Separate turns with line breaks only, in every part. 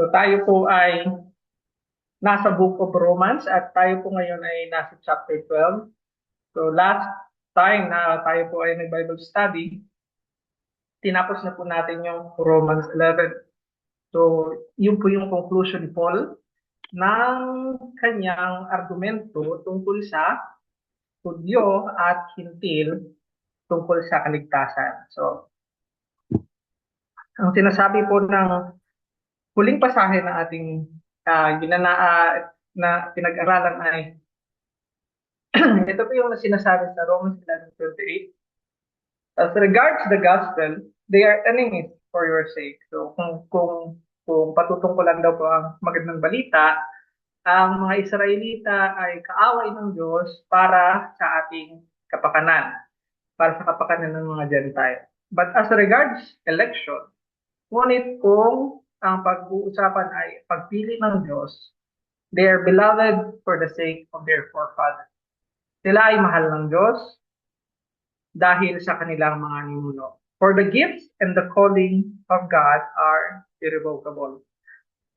So tayo po ay nasa Book of Romans at tayo po ngayon ay nasa chapter 12. So last time na tayo po ay nag-Bible study, tinapos na po natin yung Romans 11. So yun po yung conclusion ni Paul ng kanyang argumento tungkol sa Hudyo at Hintil tungkol sa kaligtasan. So ang sinasabi po ng huling pasahe ng ating na pinag-aralan ay ito po yung sinasabi sa Romans 11:28. As regards the gospel, they are enemies for your sake. So kung patutungkulan daw po ang magandang balita, ang mga Israelita ay kaaway ng Diyos para sa ating kapakanan, para sa kapakanan ng mga Gentile. But as regards election, ngunit kung ang pag-uusapan ay pagpili ng Diyos, they are beloved for the sake of their forefathers. Sila ay mahal ng Diyos dahil sa kanilang mga ninuno. For the gifts and the calling of God are irrevocable.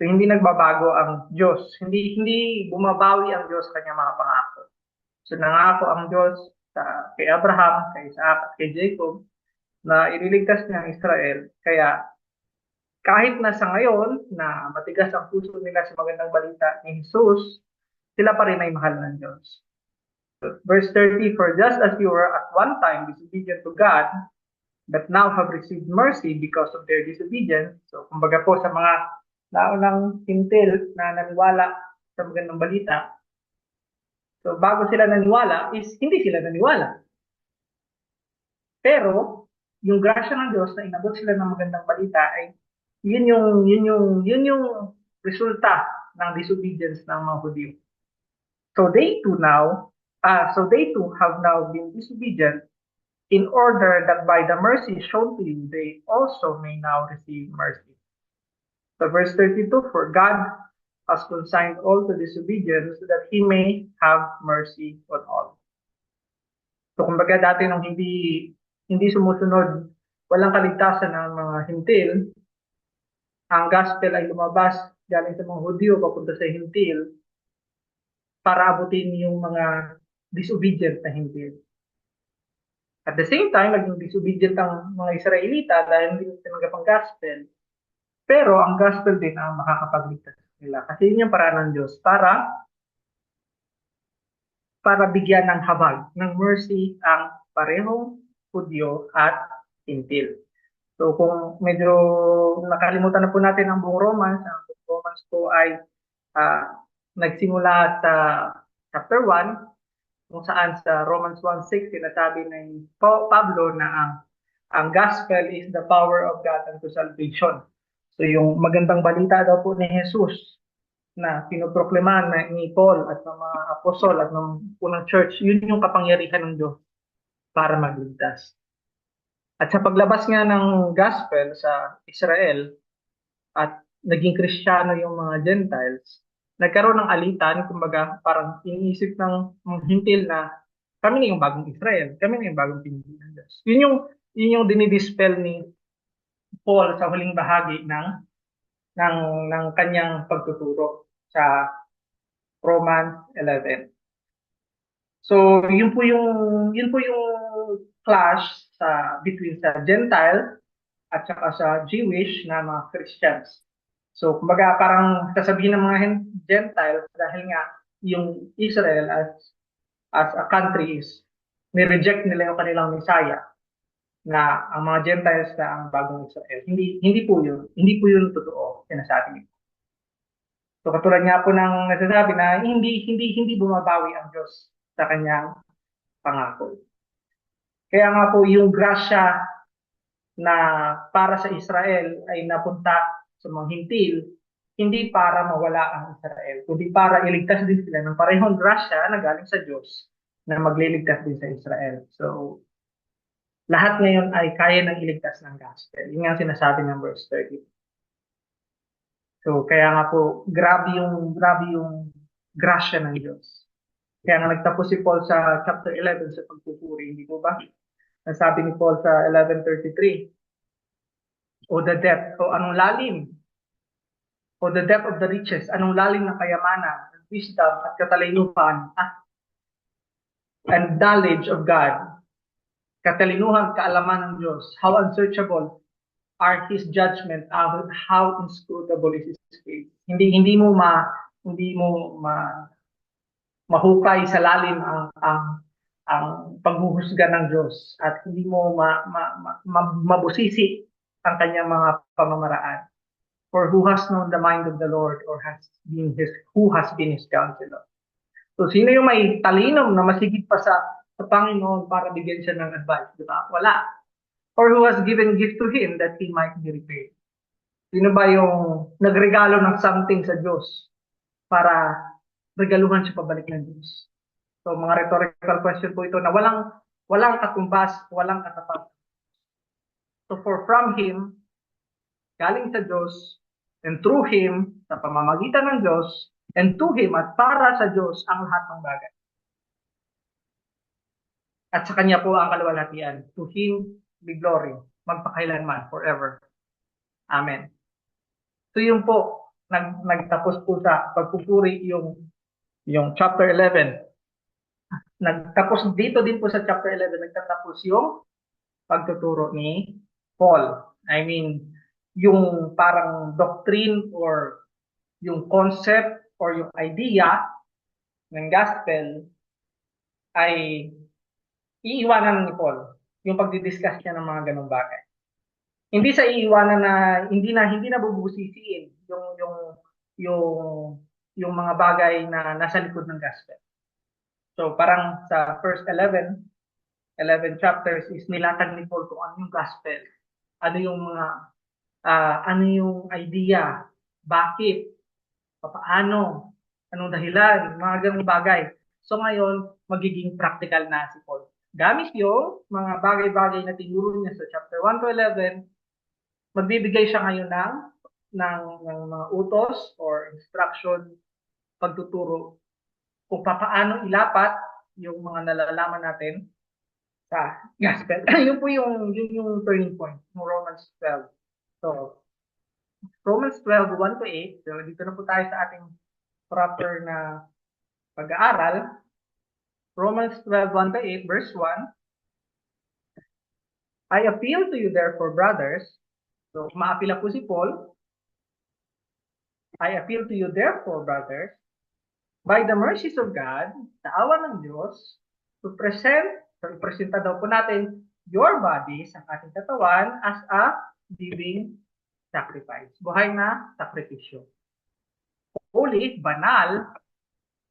So hindi nagbabago ang Diyos. Hindi bumabawi ang Diyos sa kanyang mga pangako. So nangako ang Diyos kay Abraham, kay Isaac, at kay Jacob na ililigtas niya ang Israel. Kaya kahit na sa ngayon na matigas ang puso nila sa magandang balita ni Jesus, sila pa rin ay mahal ng Diyos. So, verse 30, for just as you were at one time disobedient to God, but now have received mercy because of their disobedience. So, kumbaga po sa mga naunang hintil na naniwala sa magandang balita, so bago sila naniwala is hindi sila naniwala. Pero, yung grasya ng Diyos na inabot sila ng magandang balita ay yun yung resulta ng disobedience ng mga Hudyo. So they too have now been disobedient in order that by the mercy shown to you, they also may now receive mercy. So verse 32, for God has consigned all to disobedience so that he may have mercy on all. So kumbaga dati nung hindi sumusunod, walang kaligtasan ng mga hintil, ang gospel ay lumabas galing sa mga Hudyo papunta sa hintil para abutin yung mga disobedient na hintil. At the same time, naging disobedient ang mga Israelita dahil hindi tinanggap ang gospel. Pero ang gospel din ang makakapagligtas nila. Kasi yun yung paraan ng Diyos para bigyan ng habag, ng mercy ang parehong Hudyo at Hintil. So kung medyo nakalimutan na po natin ang buong Romans, ang buong Romans po ay nagsimula sa chapter 1, kung saan sa Romans 1:6 sinasabi ng Pablo na ang gospel is the power of God unto salvation. So yung magandang balita daw po ni Jesus na pinoproklamahan ni Paul at ng mga apostol at ng unang church, yun yung kapangyarihan ng Diyos para magligtas. At sa paglabas nga ng gospel sa Israel at naging Kristiyano yung mga Gentiles, nagkaroon ng alitan, kumbaga parang iniisip ng hintil na kami na yung bagong Israel, kami na yung bagong pinili ng Diyos. Yun yung dinidispel ni Paul sa huling bahagi ng kanyang pagtuturo sa Romans 11. So yun po yung clash between sa Gentile at saka sa Jewish na mga Christians. So kumbaga parang sasabihin ng mga Gentiles dahil nga yung Israel as a country is ni-reject nila yung kanilang Messiah na ang mga Gentiles na ang bagong Israel. Hindi po yun totoo sinasabi niyo. So katulad nga po ng nasasabi na hindi bumabawi ang Diyos sa kanyang pangako. Kaya nga po yung grasya na para sa Israel ay napunta sa mga hintil, hindi para mawala ang Israel, kundi para iligtas din sila ng parehong grasya na galing sa Diyos na magliligtas din sa Israel. So, lahat ngayon ay kaya ng iligtas ng gospel. Yung nga sinasabi ng verse 30. So, kaya nga po, grabe yung grasya ng Diyos. Kaya nga nagtapos si Paul sa chapter 11 sa pagpupuri, hindi po ba? Nasabi ni Paul sa 11:33, o the depth, o anong lalim, O the depth of the riches, anong lalim ng kayamanan, wisdom at katalinuhan and knowledge of God, katalinuhan, kaalaman ng Diyos, how unsearchable are His judgment, how inscrutable is His faith. Hindi mo mahukay sa lalim ang paghuhusga ng Diyos at hindi mo mabusisi ang kanyang mga pamamaraan. For who has known the mind of the Lord or who has been His counselor? So, sino yung may talino na masigit pa sa Panginoon para bigyan siya ng advice? Diba? Wala. Or who has given gift to Him that He might be repaid? Sino ba yung nagregalo ng something sa Diyos para regaluhan siya pabalik ng Diyos? So, mga rhetorical question po ito na walang katumbas, walang katapat. So, from Him, galing sa Diyos, and through Him, sa pamamagitan ng Diyos, and to Him at para sa Diyos ang lahat ng bagay. At sa Kanya po ang kaluwalhatian. To Him be glory, magpakailanman, forever. Amen. So yun po, nagtapos po sa pagpupuri yung chapter 11. Nagtapos dito din po sa chapter 11, nagtatapos yung pagtuturo ni Paul. I mean, yung parang doctrine or yung concept or yung idea ng gospel ay iiwanan ni Paul. Yung pagdidiscuss niya ng mga ganung bagay. Hindi sa iiwanan na hindi na bubusisiin yung mga bagay na nasa likod ng gospel. So parang sa first 11 chapters is nilatag ni Paul kung ano yung gospel. Ano yung mga ano yung idea, bakit, paano, anong dahilan, mga ganung bagay. So ngayon, magiging practical na si Paul. Gamit yung mga bagay-bagay na tinuro niya sa chapter 1 to 11, magbibigay siya ngayon ng mga utos or instruction, pagtuturo kung paano ilapat yung mga nalalaman natin sa gospel. Yun po yung turning point ng Romans 12. So, Romans 12, 1 to 8. So, dito na po tayo sa ating proper na pag-aaral. Romans 12, 1 to 8, verse 1. I appeal to you therefore, brothers. So, maapila po si Paul. I appeal to you therefore, brothers, by the mercies of God, sa awa ng Diyos, to ipresenta daw po natin your bodies, ang ating katawan, as a living sacrifice. Buhay na sakripisyo. Holy, banal,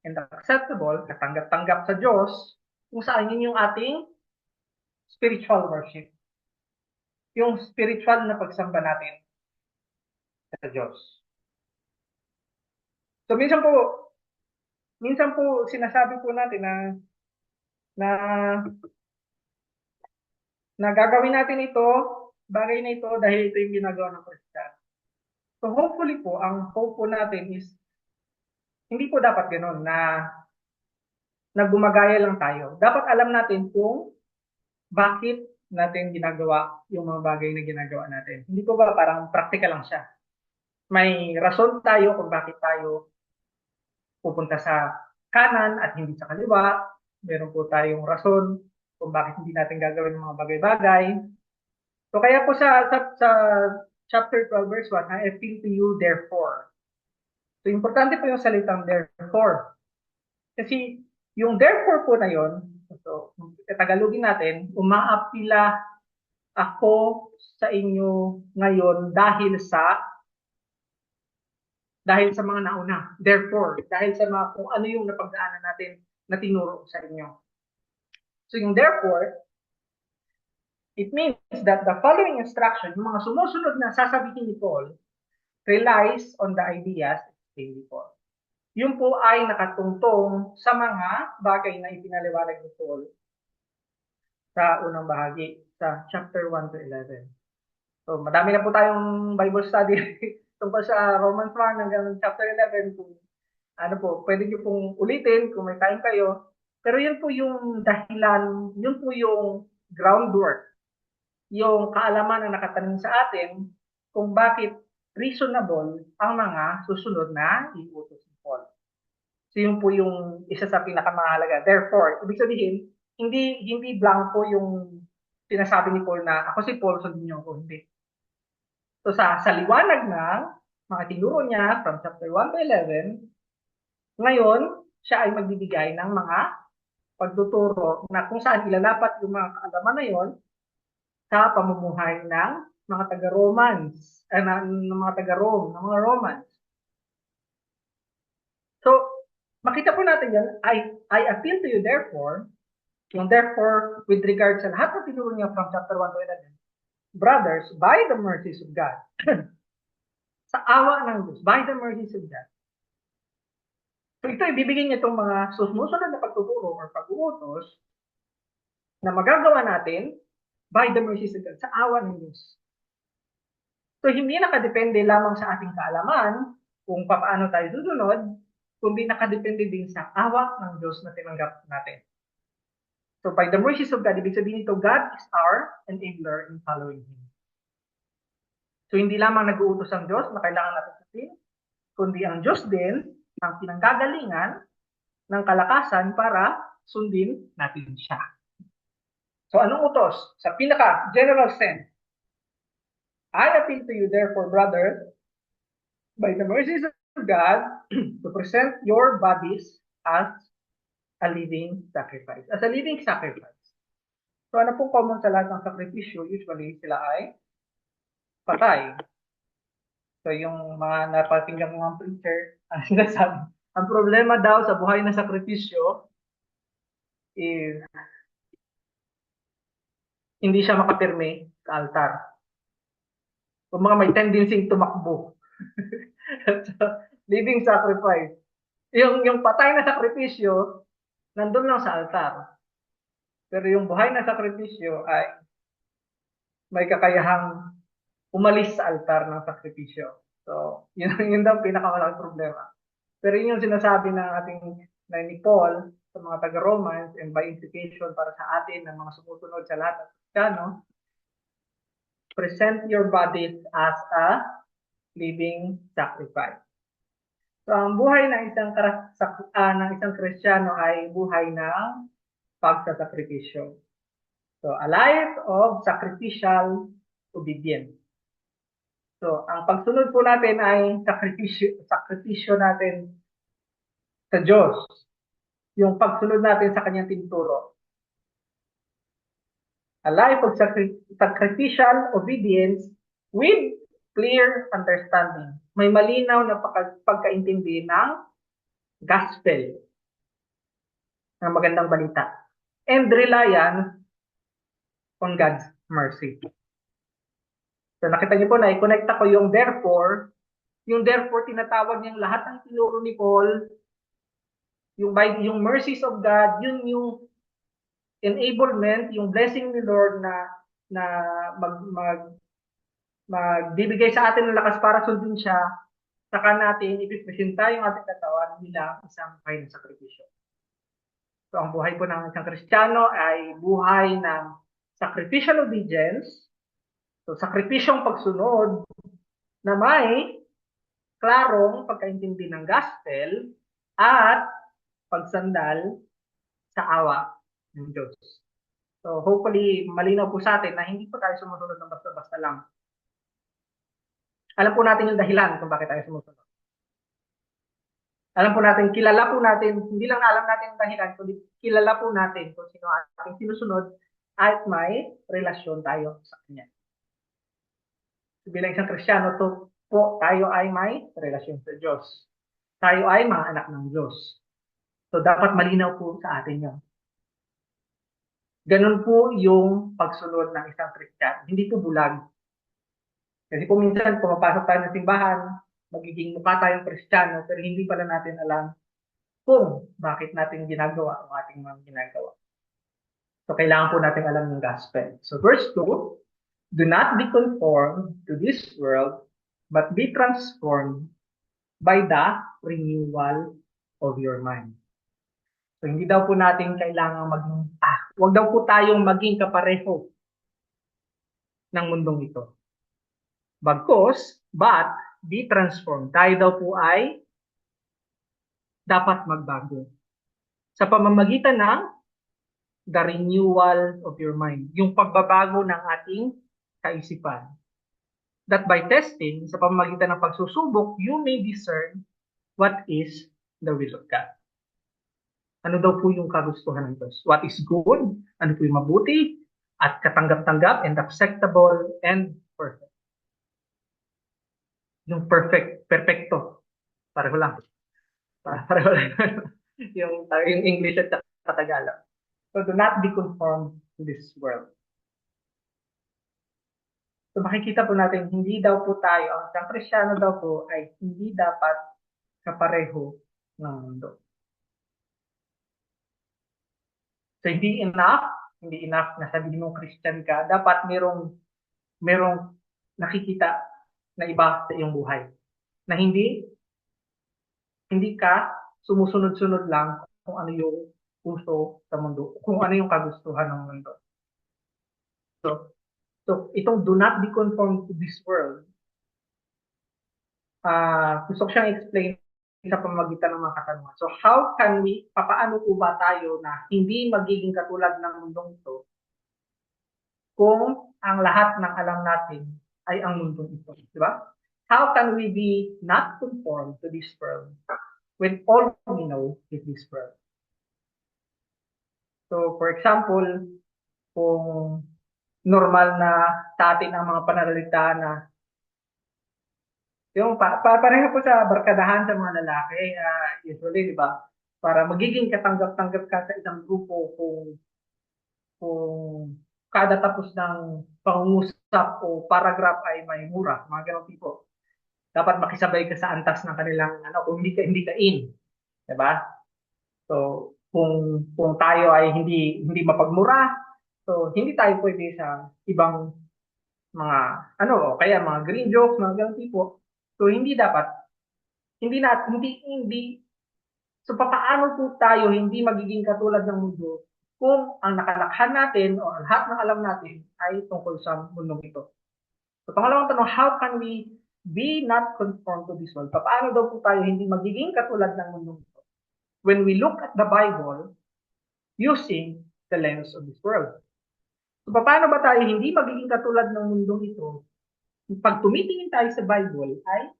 and acceptable, katanggap-tanggap sa Diyos, kung saan yun yung ating spiritual worship. Yung spiritual na pagsamba natin sa Diyos. So minsan po sinasabi po natin na gagawin natin ito, bagay na ito dahil ito yung ginagawa ng Kristiyan. So hopefully po, ang hope po natin is hindi po dapat ganoon na gumagaya lang tayo. Dapat alam natin kung bakit natin ginagawa yung mga bagay na ginagawa natin. Hindi po ba parang practical lang siya? May rason tayo kung bakit tayo pupunta sa kanan at hindi sa kaliwa. Meron po tayong rason kung bakit hindi natin gagawin mga bagay-bagay. So kaya po sa chapter 12 verse 1, I appeal to you therefore. So importante po yung salitang therefore. Kasi yung therefore po na yon, so Tagalogin natin, umaapila ako sa inyo ngayon dahil sa mga nauna. Therefore, dahil sa mga kung ano yung napagdaanan natin na tinuro sa inyo. So yung therefore, it means that the following instruction, yung mga sumusunod na sasabihin ni Paul, relies on the ideas explained before. Yun po ay nakatungtong sa mga bagay na ipinaliwanag ni Paul sa unang bahagi, sa chapter 1 to 11. So, madami na po tayong Bible study tungkol sa Romans 1 hanggang chapter 11. Kung ano po, pwede nyo pong ulitin kung may time kayo. Pero yun po yung dahilan, yun po yung groundwork, yung kaalaman na nakatanim sa atin kung bakit reasonable ang mga susunod na iutos ni Paul. So yun po yung isa sa pinakamahalaga. Therefore, ibig sabihin, hindi blanco yung sinasabi ni Paul na ako si Paul, sundin niyo ako. Hindi. So sa liwanag ng mga tinuro niya from chapter 1 to 11, ngayon, siya ay magbibigay ng mga pagtuturo na kung saan ilalapat yung mga kaalaman na yon sa pamumuhay ng mga taga-Romans, ng mga taga-Rome, ng mga Romans. So, makita po natin yan, I appeal to you therefore, yung therefore with regard sa lahat ng tinuro niya from chapter 1 to 11, brothers, by the mercies of God, sa awa ng Diyos, by the mercies of God. So ito, ibibigay niya itong mga susunod na pagtuturo or pag-uutos na magagawa natin by the mercies of God, sa awa ng Diyos. So hindi nakadepende lamang sa ating kaalaman kung paano tayo susunod, kundi nakadepende din sa awa ng Diyos na tinanggap natin. So by the mercies of God, ibig sabihin ito, God is our enabler in following Him. So hindi lamang nag-uutos ang Diyos na kailangan natin sundin, kundi ang Diyos din ang pinanggagalingan ng kalakasan para sundin natin siya. So anong utos? Sa pinaka-general sense, I appeal to you therefore, brother, by the mercies of God, to present your bodies as a living sacrifice. As a living sacrifice. So ano pong common sa lahat ng sakripisyo? Usually sila ay patay. So yung mga napakinggan ng preacher, ang sinasabi, ang problema daw sa buhay na sakripisyo is hindi siya makapirme sa altar. Kung mga may tendency tumakbo. So, living sacrifice. Yung patay na sakripisyo, nandun lang sa altar. Pero yung buhay na sakripisyo ay may kakayahang umalis sa altar ng sakripisyo. So, yun daw pinakamalaking problema. Pero yun yung sinasabi ng ating na ni Paul sa mga taga-Romans and by implication para sa atin ng mga sumusunod sa lahat ng Kristiyano, present your bodies as a living sacrifice. So, ang buhay ng isang Kristiyano ay buhay ng pagsasakripisyo. So, a life of sacrificial obedience. So, ang pagsunod po natin ay sakripisyo natin sa Diyos. Yung pagsunod natin sa kanyang tinuturo. A life of sacrificial obedience with clear understanding. May malinaw na pagkaintindi ng gospel, ng magandang balita. And reliance on God's mercy. So nakita niyo po na i-connecta ko yung therefore tinatawag niyang lahat ng tinuro ni Paul, yung mercies of God, yun yung enablement, yung blessing ni Lord na magbibigay sa atin ng lakas para sundin siya, saka natin ipipresenta yung ating katawan bilang isang buhay ng sakripisyo. So ang buhay po ng isang Kristiyano ay buhay ng sacrificial obedience, so sakripisyong pagsunod na may klarong pagkaintindi ng gospel at pagsandal sa awa ng Diyos. So hopefully malinaw po sa atin na hindi po tayo sumusunod ng basta-basta lang. Alam po natin yung dahilan kung bakit tayo sumusunod. Alam po natin, kilala po natin, hindi lang alam natin yung dahilan, kundi kilala po natin kung sino ating sinusunod at may relasyon tayo sa Kanya. So, bilang isang Kristiyano, tayo ay may relasyon sa Diyos. Tayo ay mga anak ng Diyos. So dapat malinaw po sa atin yun. Ganun po yung pagsunod ng isang Kristiyano. Hindi po bulag. Kasi po minsan, pumapasok tayo ng simbahan, magiging mukha tayong Kristiyano, pero hindi pala natin alam kung bakit natin ginagawa ang ating mga ginagawa. So, kailangan po natin alam yung gospel. So, verse 2, do not be conformed to this world, but be transformed by the renewal of your mind. So, hindi daw po natin kailangan huwag daw po tayong maging kapareho ng mundong ito. but be transformed. Tayo daw po ay dapat magbago. Sa pamamagitan ng the renewal of your mind. Yung pagbabago ng ating kaisipan. That by testing, sa pamamagitan ng pagsusubok, you may discern what is the will of God. Ano daw po yung kagustuhan ng Diyos? What is good? Ano po yung mabuti? At katanggap-tanggap and acceptable and perfect. Yung perfecto. Pareho lang. Pareho lang. yung English at Tagalog. So do not be conformed to this world. So makikita po natin, hindi daw po tayo, ang isang Kristiyano daw po ay hindi dapat kapareho ng mundo. So hindi enough na sabihin mong Christian ka, dapat merong nakikita na iba sa iyong buhay. Na hindi ka sumusunod-sunod lang kung ano yung uso sa mundo, kung ano yung kagustuhan ng mundo. So itong do not be conformed to this world, gusto ko siyang explain sa pamamagitan ng mga katanungan. So how can we, papaano po ba tayo na hindi magiging katulad ng mundong ito kung ang lahat ng alam natin ay ang mundong ito, di ba? How can we be not conformed to this world when all we know is this world? So for example, kung normal na sa atin ang mga pananalita na yung pareho po sa barkadahan sa mga lalaki, usually, di ba? Para magiging katanggap-tanggap ka sa isang grupo kung kada tapos ng pangungusap o paragraph ay may mura, mga ganong tipo. Dapat makisabay ka sa antas ng kanilang, kung hindi ka in. Di ba? So, kung tayo ay hindi mapagmura, so hindi tayo pwede sa ibang mga, kaya mga green jokes, mga ganong tipo. So, hindi dapat. Hindi. So, paano po tayo hindi magiging katulad ng mundo kung ang nakalakhan natin o lahat ng alam natin ay tungkol sa mundong ito? So, pangalawang tanong, how can we be not conformed to this world? Paano daw po tayo hindi magiging katulad ng mundong ito? When we look at the Bible using the lens of this world. So, paano ba tayo hindi magiging katulad ng mundong ito? Pag tumitingin tayo sa Bible ay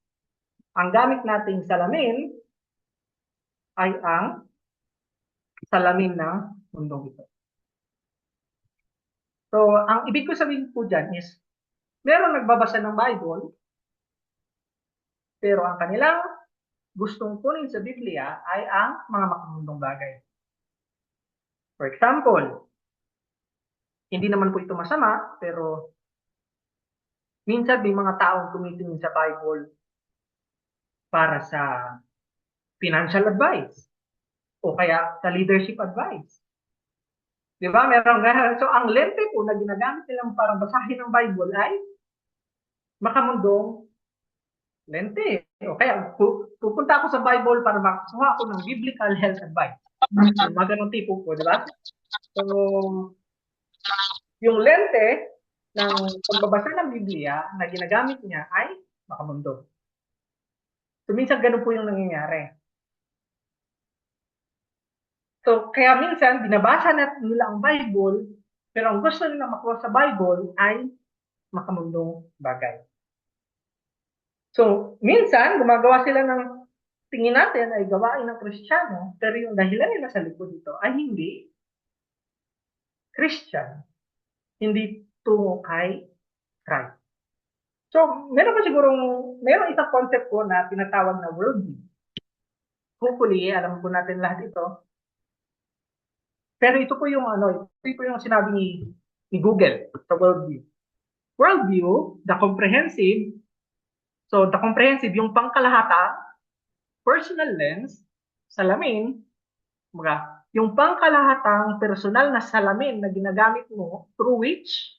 ang gamit nating salamin ay ang salamin ng mundong ito. So, ang ibig ko sabihin po dyan is, meron nagbabasa ng Bible, pero ang kanilang gustong kunin sa Biblia ay ang mga makamundong bagay. For example, hindi naman po ito masama, pero minsan may mga taong tumitingin sa Bible para sa financial advice o kaya sa leadership advice. Di ba? So, ang lente po na ginagamit nilang parang basahin ng Bible ay makamundong lente. O kaya, pupunta ako sa Bible para makakuha ako ng biblical health advice. Mga ganong tipo po, di ba? So, yung lente ng pagbabasa ng Biblia na ginagamit niya ay makamundo. So, minsan ganun po yung nangyayari. So, kaya minsan, binabasa nila ang Bible, pero ang gusto nila makuha sa Bible ay makamundong bagay. So, minsan, gumagawa sila ng tingin natin ay gawain ng Kristiyano, pero yung dahilan nila sa likod dito ay hindi Christian, hindi tungo kay Christ. So, meron isang concept ko na tinatawag na worldview. Hopefully, alam po natin lahat ito. Pero ito po yung sinabi ni Google sa worldview. Worldview, the comprehensive, yung pangkalahata, personal lens, salamin, yung pangkalahatang personal na salamin na ginagamit mo through which,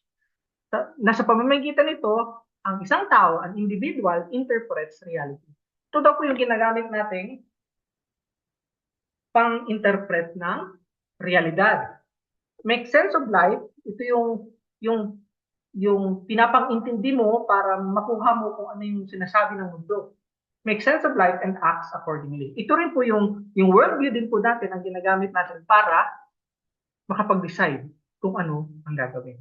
nasa pamamagitan nito, ang isang tao, an individual, interprets reality. Ito daw po yung ginagamit natin pang-interpret ng realidad. Make sense of life, ito yung yung pinapang-intindi mo para makuha mo kung ano yung sinasabi ng mundo. Make sense of life and acts accordingly. Ito rin po yung worldview din po natin ang ginagamit natin para makapag-decide kung ano ang gagawin.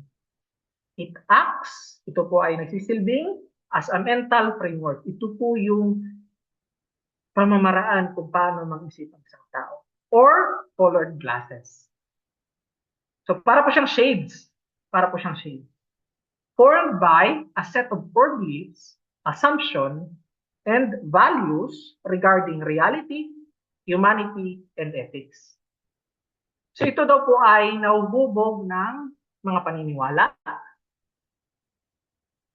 It acts, ito po ay nagsisilbing as a mental framework. Ito po yung pamamaraan kung paano mag-isip ang isang tao. Or colored glasses. So para po siyang shades. Para po siyang shades. Formed by a set of core beliefs, assumption, and values regarding reality, humanity, and ethics. So ito daw po ay nauhubog ng mga paniniwala,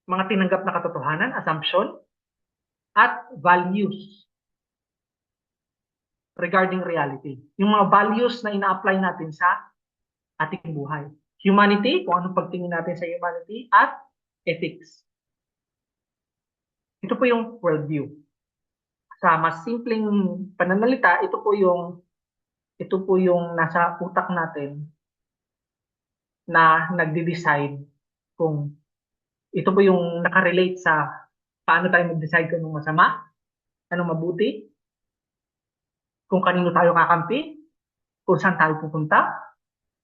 mga tinanggap na katotohanan, assumption, at values regarding reality. Yung mga values na ina-apply natin sa ating buhay. Humanity, kung anong pagtingin natin sa humanity, at ethics. Ito po yung worldview. Sa mas simpleng pananalita, ito po yung nasa utak natin na nagde-decide kung ito po yung nakarelate sa paano tayo mag-decide kung anong masama, anong mabuti, kung kanino tayo kakampi, kung saan tayo pupunta,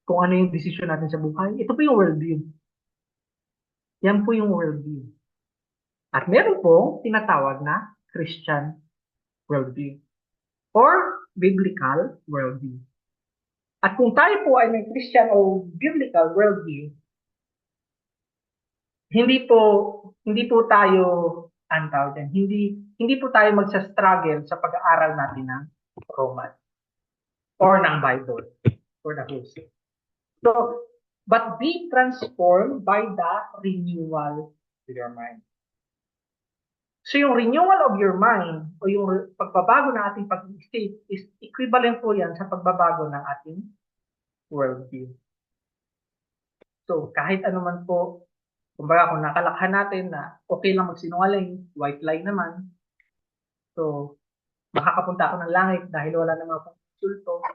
kung ano yung desisyon natin sa buhay. Ito po yung worldview. Yan po yung worldview. At meron po tinatawag na Christian worldview or biblical worldview. At kung tayo po ay may Christian o biblical worldview, hindi po tayo hindi po tayo magsa-struggle sa pag-aaral natin ng Roman or ng Bible or the whole thing. So, but be transformed by the renewal of your mind. So yung renewal of your mind o yung pagbabago ng ating pag-isip is equivalent po yan sa pagbabago ng ating worldview. So kahit ano man po, kumbaga kung nakalakhan natin na okay lang magsinungaling, white lie naman, so makakapunta ako ng langit dahil wala naman akong insulto,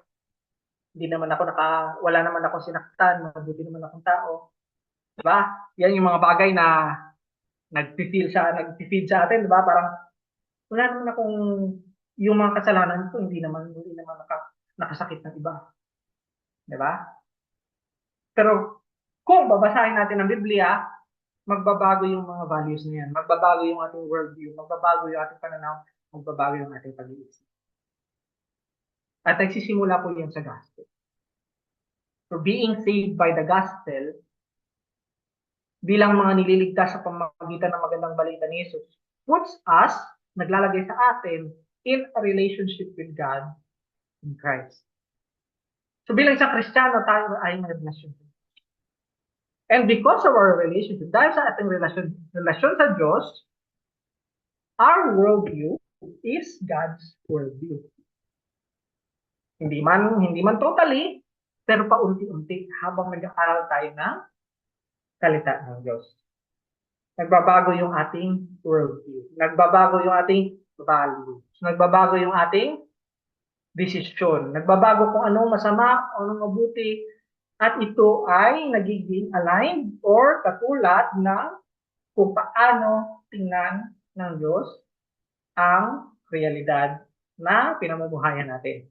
wala naman ako sinaktan, mabuti naman akong tao. Diba? Yan yung mga bagay na nag-feed sa atin, diba? Parang wala naman akong yung mga kasalanan ko hindi naman nakasakit ng iba. 'Di ba? Pero kung babasahin natin ang Biblia, magbabago yung mga values na yan. Magbabago yung ating worldview, magbabago yung ating pananaw, magbabago yung ating pag-iisip. At nagsisimula po yan sa gospel. So being saved by the gospel, bilang mga nililigtas sa pamamagitan ng magandang balita ni Jesus, puts us, naglalagay sa atin, in a relationship with God in Christ. So bilang isang Kristiyano, tayo ay may relasyon. And because of our relationship, dahil sa ating relasyon sa Diyos, our worldview is God's worldview. Hindi man totally, pero paunti-unti habang nag-aaral tayo ng salita ng Diyos. Nagbabago yung ating worldview. Nagbabago yung ating values. Nagbabago yung ating desisyon. Nagbabago kung anong masama, anong mabuti, at ito ay nagiging aligned or katulad ng kung paano tingnan ng Diyos ang realidad na pinamumuhayan natin.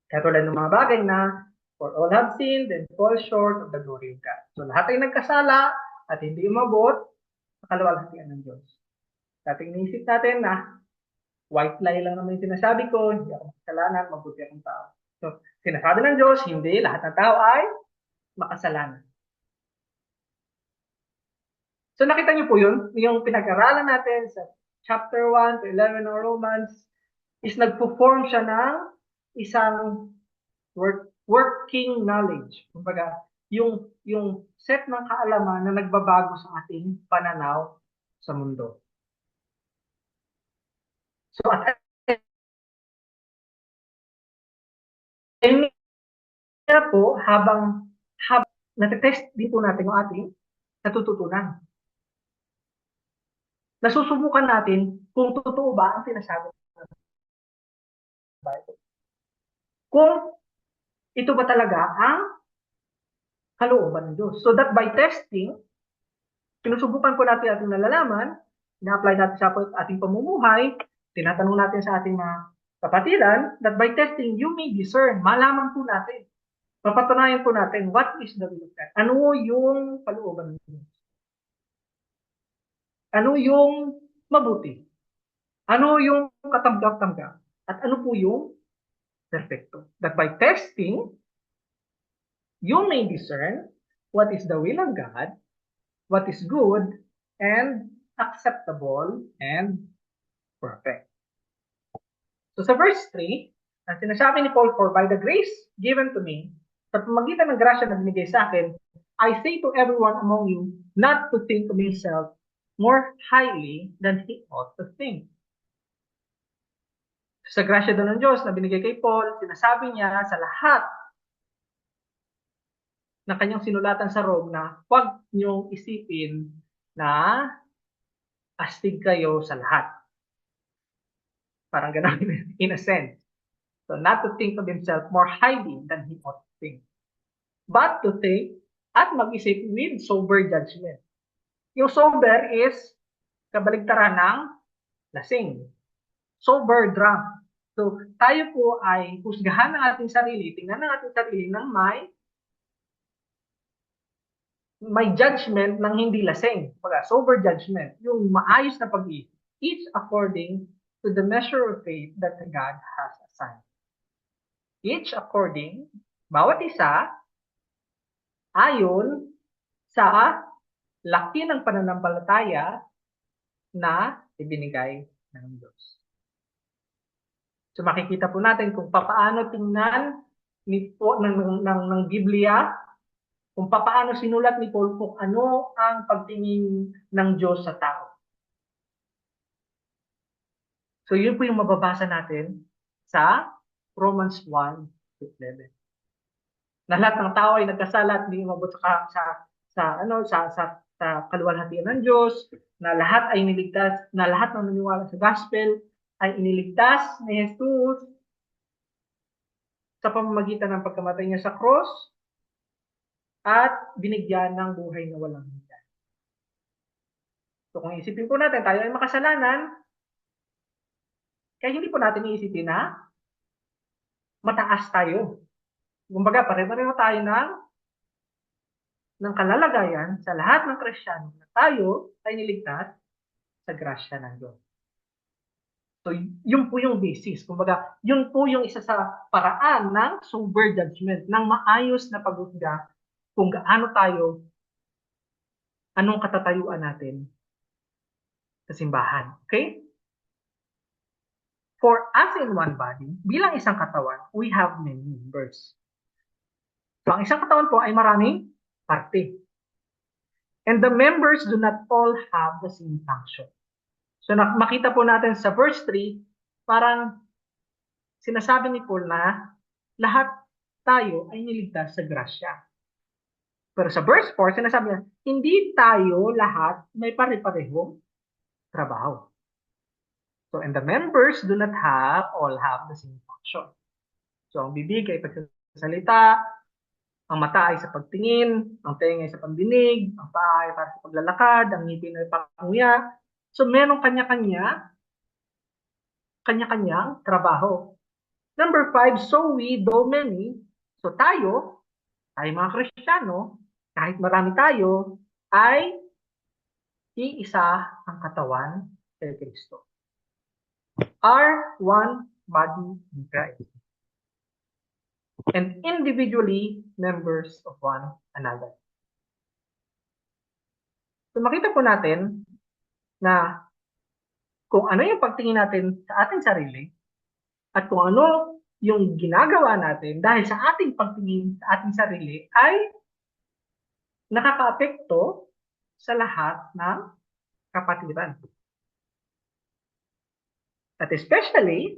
Katulad ng mga bagay na for all have sinned and fall short of the glory of God. So lahat ay nagkasala at hindi umabot sa kaluwalhatian ng Diyos. Dating naisip natin na white lie lang naman yung sinasabi ko, hindi ako makasalanan, mabuti akong tao. So, sinasabi ng Diyos, hindi, lahat ng tao ay makasalanan. So, nakita niyo po yun, yung pinag-aralan natin sa chapter 1 to 11 ng Romans, is nagpo-form siya ng isang working knowledge. Kumbaga, yung set ng kaalaman na nagbabago sa ating pananaw sa mundo. So, at po, habang natetest din po natin yung ating natututunan. Nasusubukan natin kung totoo ba ang sinasabi ng Bible. Kung ito ba talaga ang kalooban ng Diyos. So that by testing, sinusubukan po natin ating nalalaman, ina-apply natin sa ating pamumuhay, tinatanong natin sa ating mga kapatiran, that by testing, you may discern, malaman po natin, mapatunayan po natin, what is the will of God? Ano yung kalooban ng Diyos? Ano yung mabuti? Ano yung katanggap-tanggap? At ano po yung perfecto? That by testing, you may discern what is the will of God, what is good, and acceptable, and perfect. So sa verse 3, ang sinasabi ni Paul, for by the grace given to me, sa pamagitan ng grasya na binigay sa akin, I say to everyone among you not to think of himself more highly than he ought to think. Sa grasya doon ng Diyos na binigay kay Paul, sinasabi niya sa lahat na kanyang sinulatan sa Rome na huwag niyong isipin na astig kayo sa lahat. Parang gano'n in a sense. So not to think of himself more highly than he ought to think. But to think at mag-isip with sober judgment. Yung sober is kabaligtaran ng lasing. Sober drunk. So tayo po ay husgahan ng ating sarili, tingnan ng ating sarili ng may judgment ng hindi lasing. Sober judgment. Yung maayos na pag-iisip. Each according to the measure of faith that God has assigned. Each according, bawat isa, ayon sa laki ng pananampalataya na ibinigay ng Diyos. So makikita po natin kung paano tingnan ng Biblia, kung paano sinulat ni Paul kung ano ang pagtingin ng Diyos sa tao. So yun po yung mababasa natin sa Romans 1:11. Na lahat ng tao ay nagkasala at hindi umabot sa kaluwalhatian ng Diyos, na lahat ay niligtas, na lahat ng naniwala sa gospel ay iniligtas ni Jesus sa pamamagitan ng pagkamatay niya sa cross at binigyan ng buhay na walang hanggan. So kung isipin po natin, tayo ay makasalanan, kaya hindi po natin iisipin na mataas tayo. Kumbaga, pare-pareho tayo ng kalalagayan sa lahat ng Kristiyano na tayo ay niligtas sa grasya ng Diyos. So, yun po yung basis. Kumbaga, yun po yung isa sa paraan ng sober judgment, ng maayos na paghusga kung gaano tayo, anong katatayuan natin sa simbahan. Okay? For us in one body, bilang isang katawan, we have many members. So, ang isang katawan po ay maraming parte. And the members do not all have the same function. So makita po natin sa verse 3, parang sinasabi ni Paul na lahat tayo ay niligtas sa grasya. Pero sa verse 4, sinasabi niya, hindi tayo lahat may pare-parehong trabaho. So, and the members do not all have the same function. So, ang bibig ay pagsasalita, ang mata ay sa pagtingin, ang tenga ay sa pandinig, ang paa ay para sa paglalakad, ang ngipin ay panguya. So, meron kanya-kanyang trabaho. Number 5, so we, though many, so tayo mga Kristiyano, kahit marami tayo, ay iisa ang katawan kay Kristo. Are one body in Christ. And individually members of one another. So makita po natin na kung ano yung pagtingin natin sa ating sarili at kung ano yung ginagawa natin dahil sa ating pagtingin sa ating sarili ay nakakaapekto sa lahat ng kapatiran. At especially,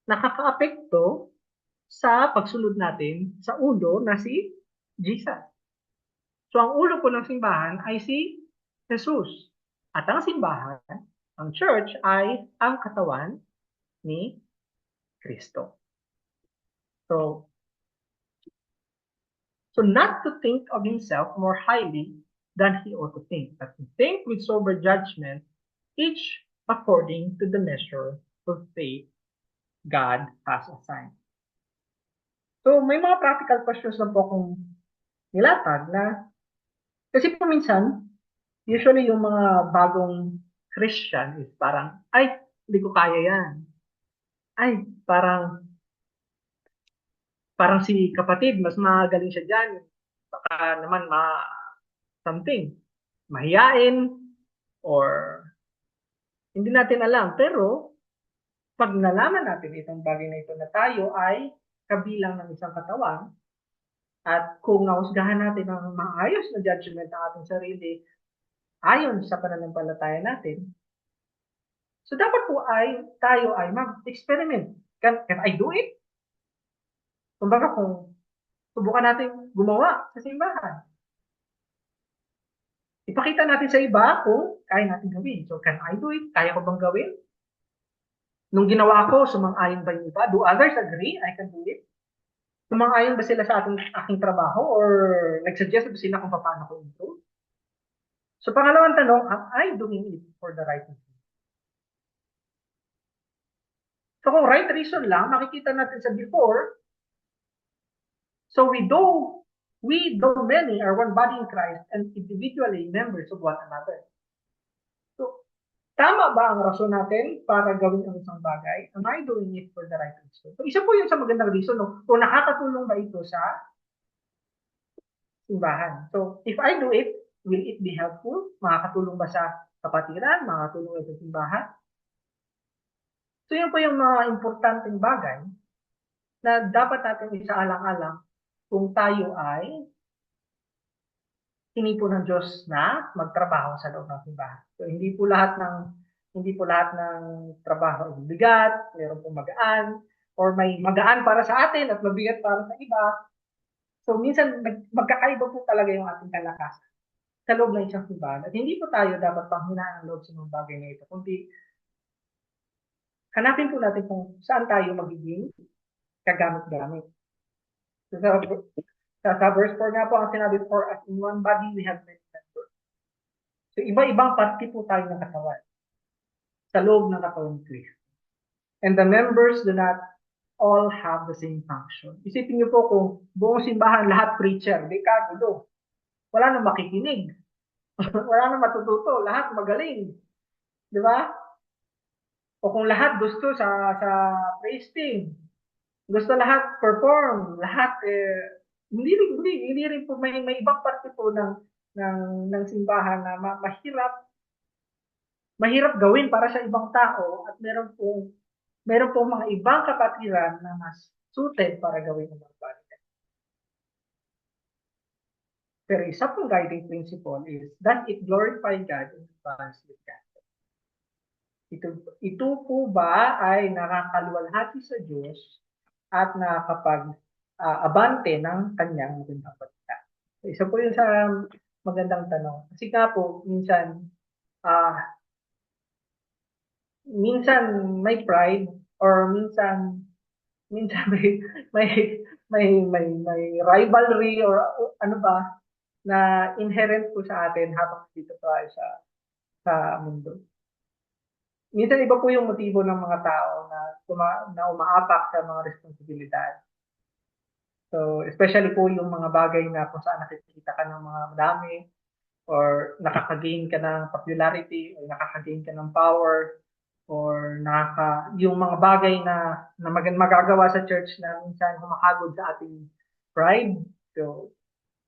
nakakaapekto sa pagsunod natin sa ulo na si Jesus. So ang ulo po ng simbahan ay si Jesus. At ang simbahan, ang church, ay ang katawan ni Kristo. So not to think of himself more highly than he ought to think, but to think with sober judgment, each according to the measure of faith God has assigned. So, may mga practical questions lang po kung nilatag na, kasi po minsan, usually yung mga bagong Christian is parang, ay, hindi ko kaya yan. Ay, parang si kapatid, mas magaling siya dyan. Baka naman something, mahiyain, or hindi natin alam. Pero, pag nalaman natin itong bagay na ito na tayo ay kabilang ng isang katawan, at kung nahusgahan natin ang maayos na judgment ng ating sarili, ayon sa pananampalataya natin, so dapat po tayo ay mag-experiment. Can I do it? Kumbaga kung subukan natin gumawa sa simbahan, ipakita natin sa iba kung kaya natin gawin. So, can I do it? Kaya ko bang gawin? Nung ginawa ko, sumang-ayon ba yung iba? Do others agree I can do it? Sumang-ayon ba sila sa aking trabaho? Or nag-suggest ba sila kung paano ko ito? So, pangalawang tanong, am I doing it for the right reason? So, kung right reason lang, makikita natin sa before, so though many are one body in Christ and individually members of one another. So, tama ba ang rason natin para gawin ang isang bagay? Am I doing it for the right reason? So, isa po yun sa magandang reason, no? Kung nakakatulong ba ito sa simbahan. So, if I do it, will it be helpful? Makakatulong ba sa kapatiran? Makakatulong ba sa simbahan? So, yun po yung mga importanteng bagay na dapat natin isaalang-alang kung tayo ay hinipo ng Diyos na magtrabaho sa loob ng simbahan. So, hindi po lahat ng trabaho ay bigat, meron pong magaan, or may magaan para sa atin at mabigat para sa iba. So, minsan magkakaiba po talaga yung ating kalakasan sa loob ng isang simbahan. At hindi po tayo dapat panghinaan ang loob sa mga bagay na ito, kundi hanapin po natin kung saan tayo magiging kagamit-gamit. So, sa verse 4 nga po ang sinabi, for as in one body we have many members. So, iba-ibang parte po tayo ng katawan sa loob ng katawan ni Kristo. And the members do not all have the same function. Isipin niyo po kung buong simbahan lahat preacher, di kagulo. Wala nang makikinig. Wala nang matututo. Lahat magaling. Di ba? O kung lahat gusto sa praise team, gusto lahat perform, lahat hindi rin po may ibang parte po ng simbahan na mahirap gawin para sa ibang tao at meron pong mga ibang kapatiran na mas suited para gawin ng mga bagay. Pero isa pong guiding principle is that it glorify God in advance with God. Ito po ba ay nakakaluwalhati sa Diyos at nakakapag-abante ng kanyang magandang balita? So, isa po yun sa magandang tanong. Kasi nga po, minsan may pride or minsan may rivalry or ano ba na inherent po sa atin habang dito tayo sa mundo. Minsan iba po yung motibo ng mga tao na umaapak sa mga responsibilidad. So, especially po yung mga bagay na kung saan nakikita ka ng mga madami or nakaka-gain ka ng popularity or nakaka-gain ka ng power or yung mga bagay na magagawa sa church na minsan humakagod sa ating pride. So,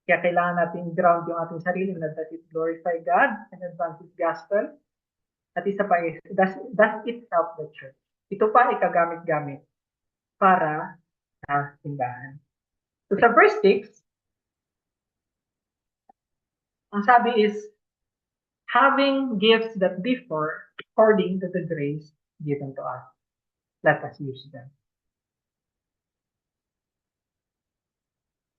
kaya kailangan natin ground yung ating sarili na does it glorify God and advance His gospel. At isa pa is, does it help the church? Ito pa ay kagamit-gamit para sa simbahan. So sa verse 6, ang sabi is, having gifts that differ according to the grace given to us. Let us use them.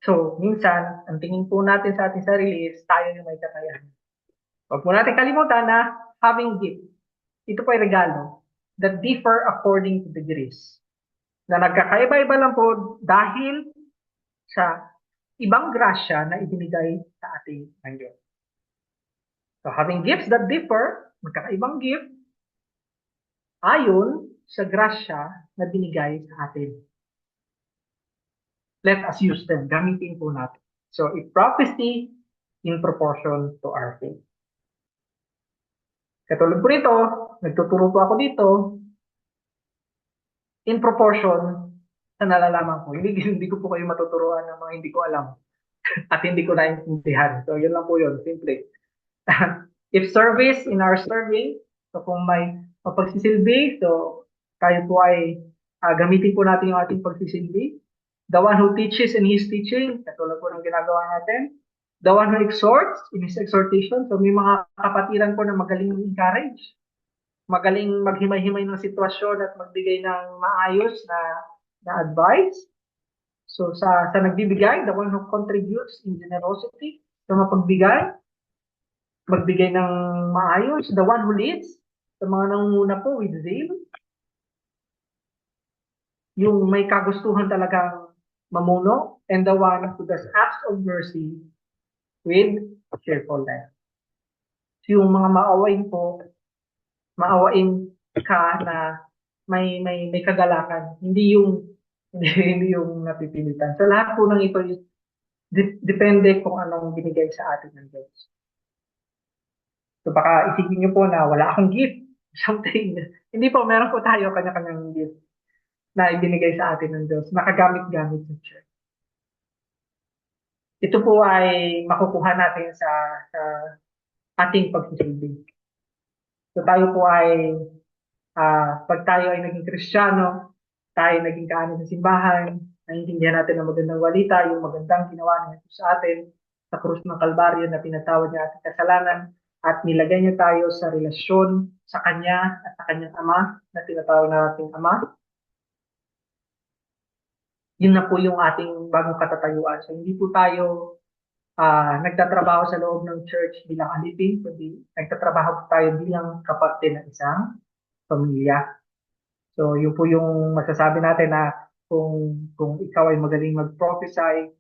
So, minsan, ang tingin po natin sa ating sarili is tayo yung may kakayahan. Huwag po natin kalimutan na having gifts. Ito po ay regalo that differ according to the grace. Na nagkakaiba-iba lang po dahil sa ibang grasya na ibinigay sa ating ng Diyos. So having gifts that differ, magkakaibang gift, ayon sa grasya na binigay sa atin. Let us use them. Gamitin po natin. So, if prophecy in proportion to our faith. Katulad po nito, nagtuturo po ako dito, in proportion sa nalalaman ko. Hindi ko po kayo matuturuan ng mga hindi ko alam at hindi ko naiintindihan. So, yun lang po yun. Simple. If service in our serving, so kung may pagsisilbi, so tayo po ay gamitin po natin yung ating pagsisilbi. The one who teaches in his teaching, katulad po ng ginagawa natin. The one who exhorts in his exhortation, so may mga kapatiran po na magaling encourage, magaling maghimay-himay ng sitwasyon at magbigay ng maayos na advice. So sa nagbibigay, the one who contributes in generosity, sa magbigay ng maayos, the one who leads, sa mga nangunguna po with zeal, yung may kagustuhan talagang mamuno, and the one who does acts of mercy with cheerfulness. So yung mga maawain ka na may kagalakan, hindi yung napipilitan. So lahat po ng ito is depende kung anong binigay sa atin ng Diyos. So baka isipin niyo po na wala akong gift, something. Hindi po, meron po tayo kanya-kanyang gift na ibinigay sa atin ng Diyos, nakagamit-gamit sa church. Ito po ay makukuha natin sa ating pagsisilbi. So tayo po ay, pag tayo ay naging Kristiyano, tayo naging kaano sa simbahan, naiintindihan natin ang magandang walita, yung magandang ginawa niya sa atin sa krus ng Kalbaryo na pinatawad niya ating kasalanan at nilagay niya tayo sa relasyon sa Kanya at sa Kanyang Ama na tinatawag nating Ama. Yun na po yung ating bagong katatayuan. So hindi po tayo nagtatrabaho sa loob ng church bilang alipin, kundi nagtatrabaho po tayo bilang kapatid ng isang pamilya. So yun po yung masasabi natin na kung ikaw ay magaling mag-prophesy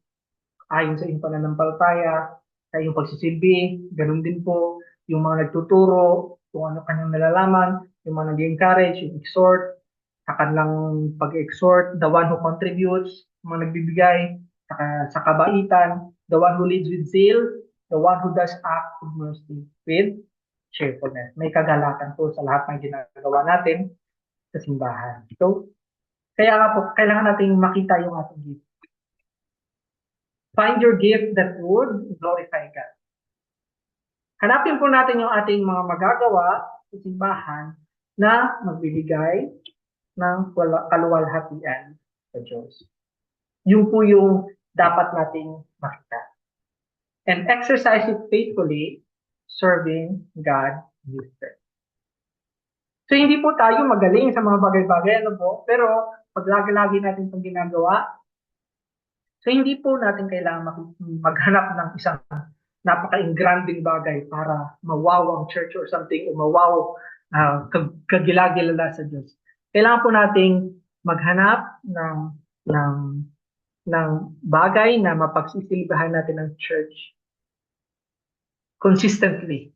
ayon sa iyong pananampalataya, sa iyong pagsisilbi, ganun din po yung mga nagtuturo, kung ano kanyang nalalaman, yung mga nag-encourage, yung exhort, sa kanilang pag-exhort, the one who contributes, mga nagbibigay, sa kabaitan, the one who leads with zeal, the one who does act of mercy with cheerfulness. May kagalakan po sa lahat ng ginagawa natin sa simbahan. So, kaya nga po, kailangan nating makita yung ating gift. Find your gift that would glorify God. Hanapin po natin yung ating mga magagawa sa simbahan na magbibigay ng kaluwalhatian sa Diyos. Yun po yung dapat nating makita. And exercise it faithfully, serving God in His church. So hindi po tayo magaling sa mga bagay-bagay, pero pag lagi-lagi natin itong ginagawa, so hindi po natin kailangan maghanap ng isang napaka-ingranding bagay para mawaw ang church or something, o mawaw kagilagilala sa Diyos. Kailangan po nating maghanap ng bagay na mapagsisilbahan natin ng church consistently.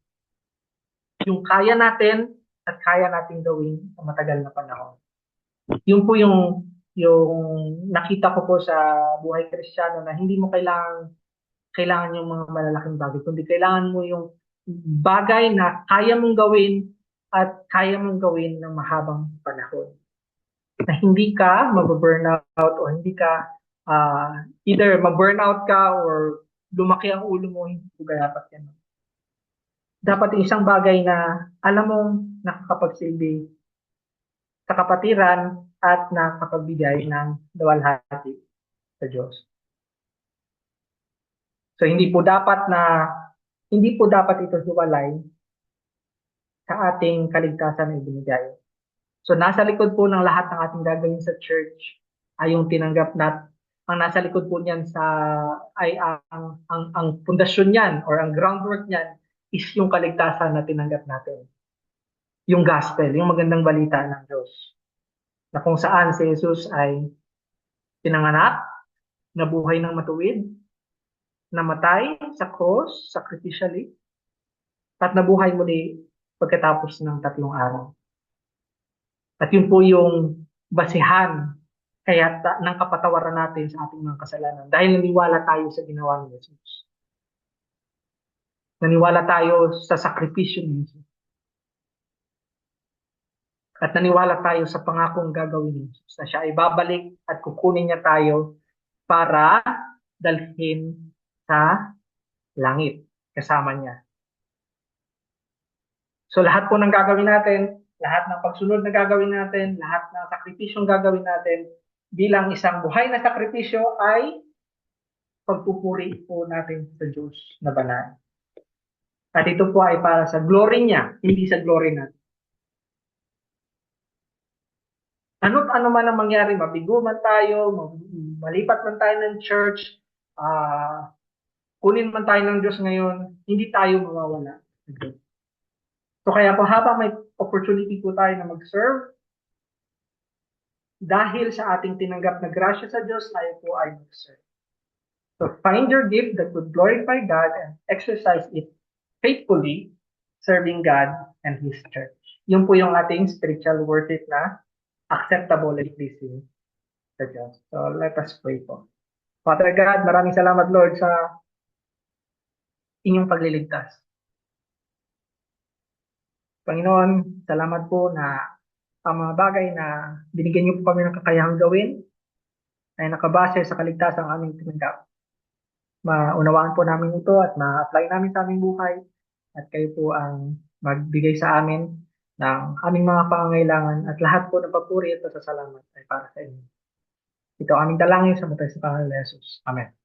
Yung kaya natin at kaya nating gawin sa matagal na panahon. Yun po yung nakita ko po sa buhay Kristiyano na hindi mo kailangan yung mga malalaking bagay, kundi kailangan mo yung bagay na kaya mong gawin at kaya mong gawin ng mahabang panahon. Na hindi ka mag-burnout o hindi ka either mag-burnout ka or lumaki ang ulo mo, hindi ko dapat yan. Dapat isang bagay na alam mong nakakapagsilbi sa kapatiran at nakapagbigay ng luwalhati sa Diyos. So hindi po dapat ito hiwalay sa ating kaligtasan na ibinigay. So nasa likod po ng lahat ng ating gagawin sa church ay yung tinanggap ang nasa likod po niyan ay ang pundasyon niyan or ang groundwork niyan is yung kaligtasan na tinanggap natin. Yung gospel, yung magandang balita ng Diyos. Na kung saan si Jesus ay pinanganak, nabuhay ng matuwid, namatay sa cross, sacrificially, at nabuhay muli pagkatapos ng 3 araw. At yun po yung basihan ng kapatawaran natin sa ating mga kasalanan dahil naniwala tayo sa ginawa ni Jesus. Naniwala tayo sa sakripisyo ni Jesus. At naniwala tayo sa pangakong gagawin ni Jesus na siya ay babalik at kukunin niya tayo para dalhin sa langit kasama niya. So lahat po ng gagawin natin, lahat ng pagsunod na gagawin natin, lahat ng sakripisyong gagawin natin bilang isang buhay na sakripisyo ay pagpupuri po natin sa Diyos na banal. At ito po ay para sa glory niya, hindi sa glory natin. Ano't ano man ang mangyari, mabigo man tayo, malipat man tayo ng church, kunin man tayo ng Diyos ngayon, hindi tayo mawawala. So kaya po habang may opportunity po tayo na mag-serve, dahil sa ating tinanggap na grasya sa Diyos, tayo po ay mag-serve. So find your gift that would glorify God and exercise it faithfully, serving God and His church. Yun po yung ating spiritual worship na acceptable and pleasing sa Diyos. So let us pray po. Father God, maraming salamat Lord sa inyong pagliligtas. Panginoon, salamat po na ang mga bagay na binigyan niyo po kami ng kakayahang gawin ay nakabase sa kaligtasang aming tinanggap. Maunawaan po namin ito at ma-apply namin sa aming buhay at kayo po ang magbigay sa amin ng aming mga pangangailangan at lahat po ng papuri at pasasalamat ay para sa inyo. Ito ang aming dalangin sa matay sa pangalan ni Jesus. Amen.